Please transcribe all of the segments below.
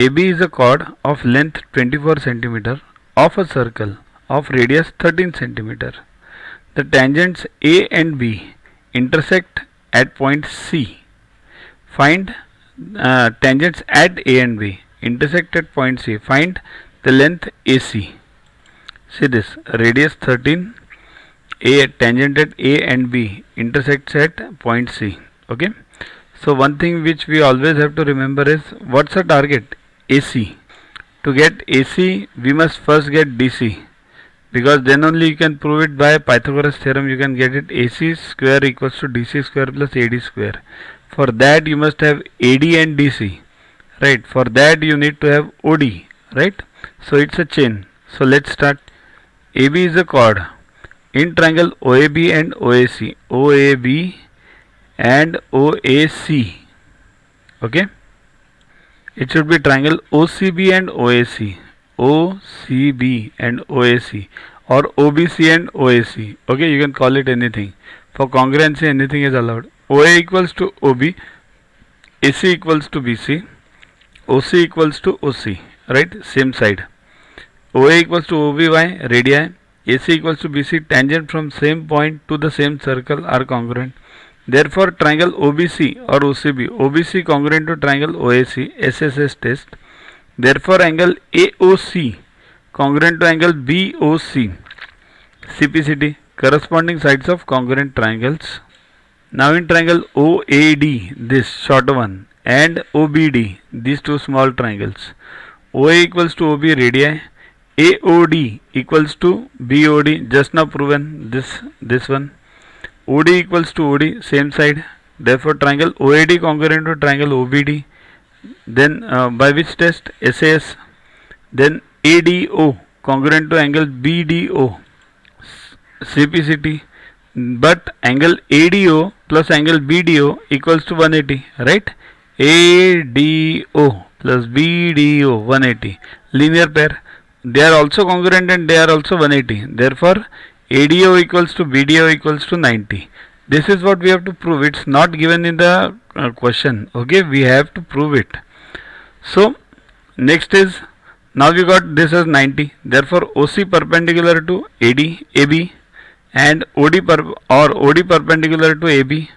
AB is a chord of length 24 cm of a circle of radius 13 cm. The tangents A and B intersect at point C. Find tangents at A and B intersect at point C. Find the length AC. See this, radius 13, A tangent at A and B intersects at point C. Okay. So one thing which we always have to remember is, what's the target? AC. To get AC we must first get DC, because then only you can prove it by Pythagoras theorem. You can get it, AC square equals to DC square plus AD square. For that you must have AD and DC, right? For that you need to have OD, right? So it's a chain. So let's start. AB is a chord in triangle OAB and OAC. OAB and OAC. Okay. It should be triangle OCB and OAC. OCB and OAC, or OBC and OAC. Okay, you can call it anything. For congruency, anything is allowed. OA equals to OB, AC equals to BC, OC equals to OC, right? Same side. OA equals to OBY, radii, AC equals to BC, tangent from same point to the same circle are congruent. Therefore, triangle OBC or OCB, OBC congruent to triangle OAC, SSS test. Therefore, angle AOC congruent to angle BOC, CPCT, corresponding sides of congruent triangles. Now in triangle OAD, this short one, and OBD, these two small triangles, OA equals to OB radii, AOD equals to BOD, just now proven this one, OD equals to OD, same side. Therefore, triangle OAD congruent to triangle OBD. Then by which test? SAS. Then ADO congruent to angle BDO, CPCT. But angle ADO plus angle BDO equals to 180, right? ADO plus BDO 180, linear pair. They are also congruent and they are also 180. Therefore, ADO equals to BDO equals to 90. This is what we have to prove. It's not given in the question. Okay, we have to prove it. So next is, now we got this as 90. Therefore, OC perpendicular to AB and OD perpendicular to AB.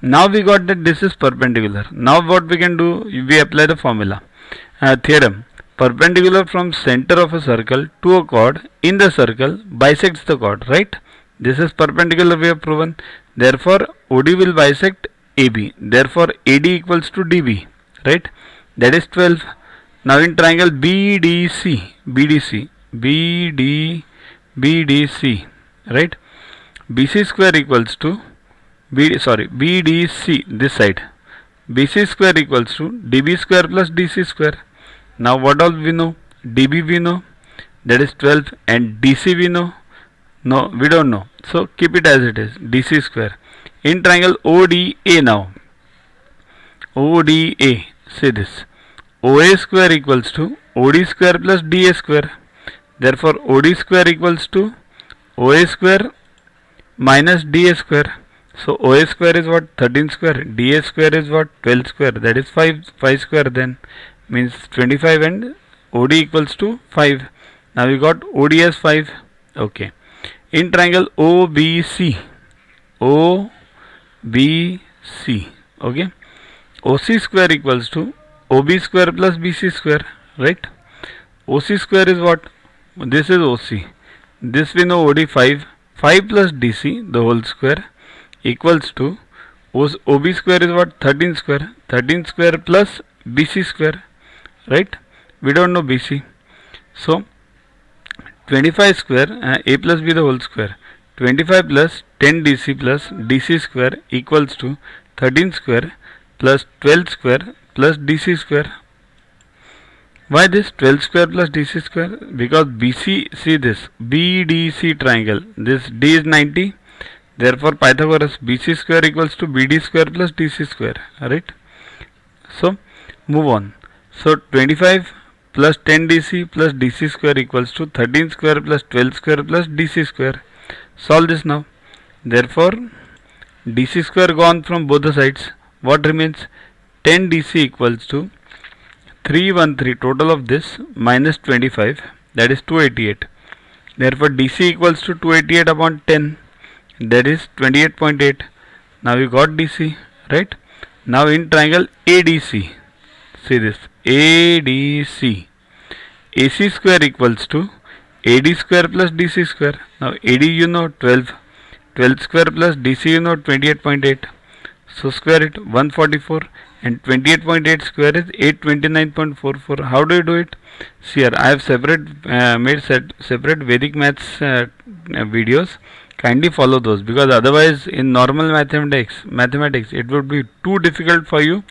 Now we got that this is perpendicular. Now what we can do? We apply the formula, theorem. Perpendicular from center of a circle to a chord in the circle bisects the chord, right? This is perpendicular, we have proven. Therefore, OD will bisect AB. Therefore, AD equals to DB, right? That is 12. Now in triangle BDC, right? BC square equals to BDC, this side. BC square equals to DB square plus DC square. Now what all we know? DB we know, that is 12, and DC we know. No, we don't know. So keep it as it is, DC square. In triangle ODA now, ODA, say this, OA square equals to OD square plus DA square. Therefore, OD square equals to OA square minus DA square. So OA square is what? 13 square. DA square is what? 12 square. That is 5 square then. Means 25, and OD equals to 5. Now we got OD as 5. Okay. In triangle OBC, okay, OC square equals to OB square plus BC square, right? OC square is what? This is OC. This we know, OD 5 plus DC, the whole square, equals to OB square is what? 13 square. 13 square plus BC square, right? We don't know BC. So 25 square, A plus B the whole square, 25 plus 10 DC plus DC square equals to 13 square plus 12 square plus DC square. Why this 12 square plus DC square? Because BC, see this, BDC triangle, this D is 90. Therefore, Pythagoras, BC square equals to BD square plus DC square, right? So move on. So 25 plus 10 DC plus DC square equals to 13 square plus 12 square plus DC square. Solve this now. Therefore, DC square gone from both the sides. What remains? 10 DC equals to 313, total of this minus 25, that is 288. Therefore DC equals to 288 upon 10, that is 28.8. Now you got DC, right? Now in triangle ADC, see this, ADC, AC square equals to AD square plus DC square. Now AD you know 12, 12 square plus DC you know 28.8. So square it, 144, and 28.8 square is 829.44. How do you do it? See here, I have made separate Vedic maths videos. Kindly follow those, because otherwise in normal mathematics it would be too difficult for you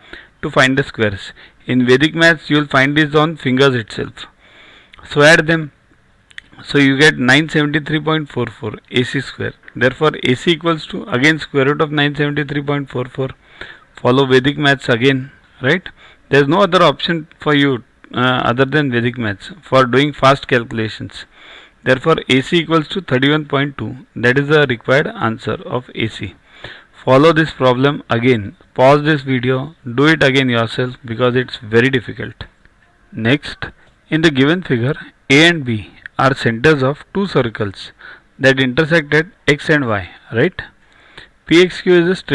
to find the squares. In Vedic maths you will find this on fingers itself. So add them. So you get 973.44 AC square. Therefore AC equals to again square root of 973.44. Follow Vedic maths again, right? There is no other option for you other than Vedic maths for doing fast calculations. Therefore AC equals to 31.2. That is the required answer of AC. Follow this problem again. Pause this video. Do it again yourself, because it's very difficult. Next, in the given figure, A and B are centers of two circles that intersect at x and y, right? PXQ is a straight